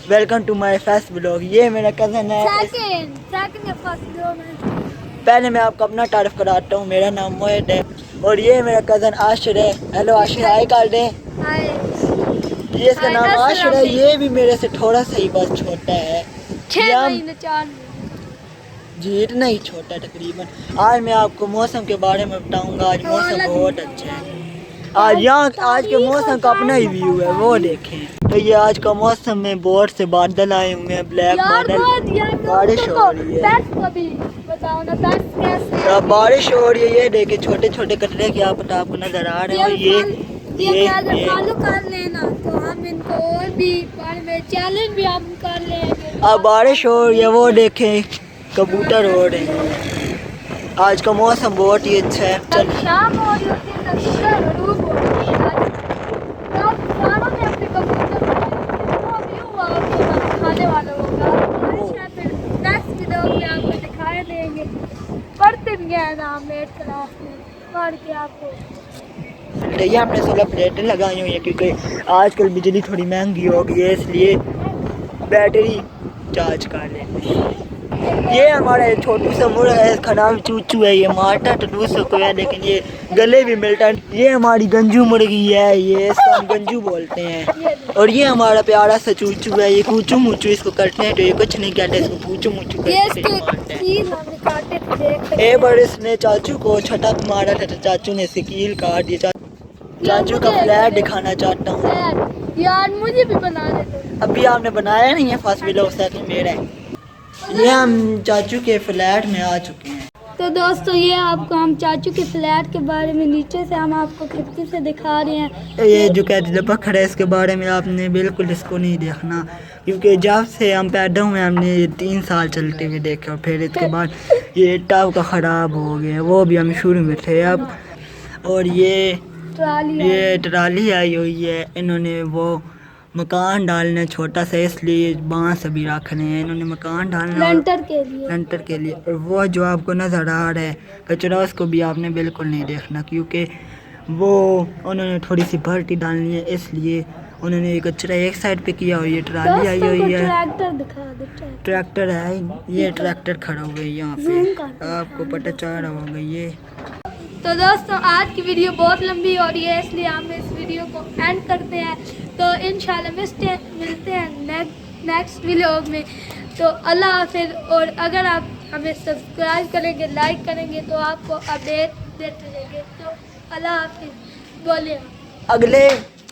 Welcome to my first blog. ये मेरा cousin है। पहले मैं आपको अपना तारीफ कराता हूँ। मेरा नाम मोहित है और ये मेरा कज़न आशिर है। हेलो आशिर, हाय कर दे। ये इसका नाम आशिर है। ये भी मेरे से थोड़ा सा ही बस छोटा है, 6 महीने 4 जी, इतना ही छोटा तकरीबन। आज मैं आपको मौसम के बारे में बताऊंगा। आज मौसम बहुत अच्छा है। आज के मौसम का अपना ही व्यू है, वो देखें। तो ये आज का मौसम में बहुत से बादल आए हुए हैं, ब्लैक बादल, बारिश हो रही है। तो बारिश हो रही है। ये देखे छोटे छोटे कटरे क्या पता आपको नजर आ रहे हो। ये फॉलो कर लेना तो हम इनको और भी चैलेंज भी हम कर लेंगे। अब बारिश हो रही है, वो देखें कबूतर हो रहे हैं। आज का मौसम बहुत ही अच्छा है। चल शाम हो रही होती है, ज़रूर हो रही है। आज सारों ने अपने कबूतर वो व्यू आपको खाने वाला होगा। नेक्स्ट वीडियो में आपको दिखाए देंगे। पढ़ते भी हैं ना मेरे क्लास में, पढ़ के आपको। ये हमने सोलर प्लेटें लगाई हुई है क्योंकि आजकल बिजली थोड़ी महंगी हो गई है, इसलिए बैटरी चार्ज कर लेते हैं। ये हमारा छोटू सा मुर्गा है, इसका नाम चूचू है। ये मारता तो दूसरों को है लेकिन ये गले भी मिलता है। ये हमारी गंजू मुर्गी है, ये इसको हम गंजू बोलते हैं। और ये हमारा प्यारा सा चूचू है। ये कूचू मूचू इसको करते हैं तो ये कुछ नहीं कहते, इसको पूचू मूचू करते हैं। एक बार इसने चाचू को छटक मारा था तो चाचू ने इसकी कील काट दी। चाचू का फ्लैट दिखाना चाहता हूँ यार, मुझे भी बना दे। अभी आपने बनाया नहीं है, फर्स्ट व्लॉग सेकंड मेरा है। ये हम चाचू के फ्लैट में आ चुके हैं। तो दोस्तों, ये आपको हम चाचू के फ्लैट के बारे में नीचे से हम आपको खिड़की से दिखा रहे हैं। ये जो कैद पत्थर है इसके बारे में आपने बिल्कुल इसको नहीं देखना, क्योंकि जब से हम पैदा हुए हमने ये 3 साल चलते हुए देखे और फिर इसके बाद ये टब का ख़राब हो गया, वो भी हम शुरू में थे अब। और ये ट्राली आई हुई है। इन्होंने वो मकान डालना छोटा सा, इसलिए बांस अभी रख रहे हैं। इन्होंने मकान डालना लेंटर के लिए। और वो जो आपको नज़र आ रहा है कचरा, उसको भी आपने बिल्कुल नहीं देखना, क्योंकि वो उन्होंने थोड़ी सी भर्ती डालनी है, इसलिए उन्होंने ये कचरा एक साइड पे किया। और ये ट्राली आई हुई है, ट्रैक्टर है। ये ट्रैक्टर खड़ा हुआ है यहाँ पे, आपको पता चल रहा होगा ये। तो दोस्तों, आज की वीडियो बहुत लंबी हो रही है, इसलिए हम इस वीडियो को एंड करते हैं। तो इंशाल्लाह मिलते हैं नेक्स्ट व्लॉग में। तो अल्लाह हाफिज़। और अगर आप हमें सब्सक्राइब करेंगे, लाइक करेंगे तो आपको अपडेट देते रहेंगे। तो अल्लाह हाफिज़। बोलिए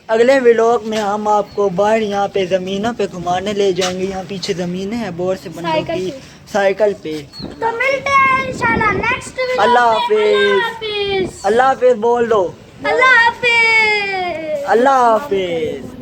अगले व्लॉग में हम आपको बाहर यहाँ पे ज़मीनों पे घुमाने ले जाएंगे। यहाँ पीछे ज़मीनें हैं बहुत से बंदों की, साइकिल पे। तो मिलते हैं इंशाल्लाह नेक्स्ट वीडियो। अल्लाह हाफिज़। अल्लाह हाफिज़ बोल दो। अल्लाह हाफिज़। अल्लाह हाफिज़।